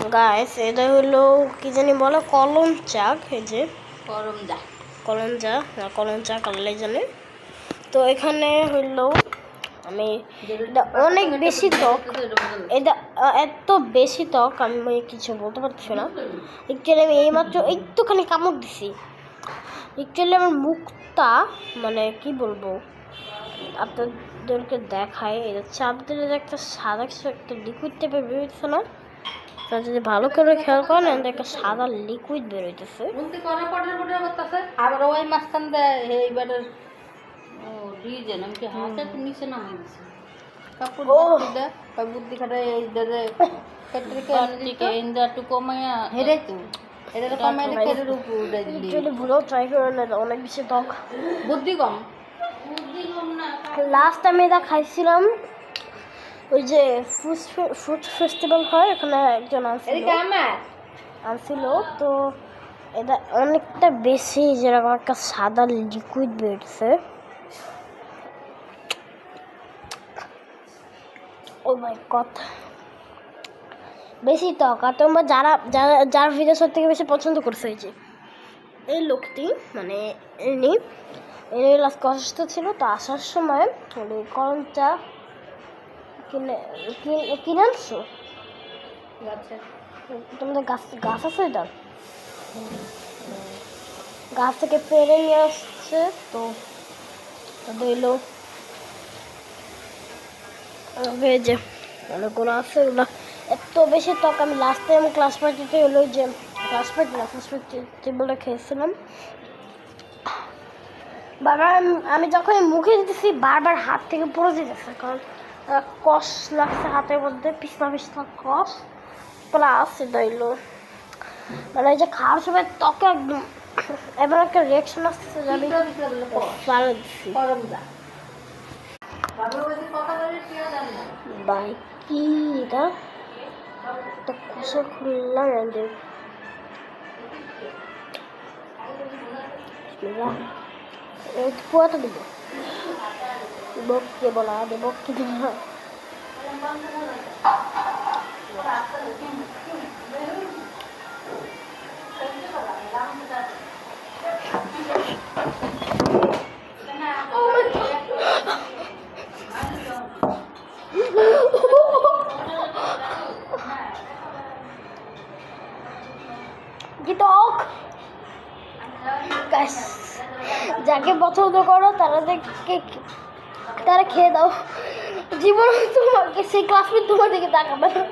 Guys এটা হলো কি জানি বলে কলম চা, এই যে কলম চা কালারে জানে। তো এখানে হইলো আমি এটা অনেক বেশি টক, এটা এত বেশি টক আমি কিছু বলতে পারছি না। একচুয়ালি আমি এইমাত্র একটুখানি কামড় দিছি। একচুয়ালি আমার মুখটা মানে কি বলবো আপনাদেরকে দেখায়, এটা চাপ দিলে যে একটা সাদা কিছু একটা লিকুইড টাইপের বেরোচ্ছে না, যদি ভালো করে খেয়াল করেন একটা সাদা লিকুইড বেরোইতেছে। আবার ওই মাঝখান দেয় এইবারে ডিজাইন আমি কি হাতে নিচে নামাই দিছি কাপড় দে কই বুদ্ধি খাটা এই দরে কতরিকে আনদিকে ইন্দা টু কমায়া হেরে তো এটা কমাইলে কেটে রূপ উড়াই দিলি। একচুয়ালি ভুলো ট্রাই করেন, এটা অনেক বেশি টক, বুদ্ধি কম না। লাস্ট আমি এটা খাইছিলাম ওই যে ফুড ফেস্টিভ্যাল হয়, ওখানে একজন আনছিল। তো এটা অনেকটা বেশি যেরকম একটা সাদা লিকুইড বেরোচ্ছে। ও মাই গড, বেশি টক। আর তোমরা যার ভিডিও সব থেকে বেশি পছন্দ করছে এই যে এই লোকটি, মানে এনি লাস্ট অসুস্থ ছিল, তো আসার সময় কলমটা কিনে আনছো তোমাদের গাছ আছে, এটা গাছ থেকে পেরে নিয়ে আসছে। তো এলো যে অনেকগুলো আছে, ওগুলো এত বেশি টক। আমি লাস্ট টাইম ক্লাস পার্টিতে হলো যে ক্লাস পার্টি বলে খেয়েছিলাম। বারবার আমি যখন মুখে দিতেছি বারবার হাত থেকে পড়ে যেতেছে, কারণ কষ লাগছে হাতের মধ্যে, পিছলা কষ প্লাস এটা হইলো মানে এই যে খাওয়ার সময় ত্বকে একদম এবার একটা রিয়াকশন আসতেছে যে আমি ফেলে দিচ্ছি। ভাই কি এটা একটা কষা খুললাম কুয়াটা দিব কে বলা দেব কি দিব না। যাকে পছন্দ করো তারা খেয়ে দাও, জীবন তোমাকে সেই ক্লাসমেট তোমার দিকে তাকাবে না।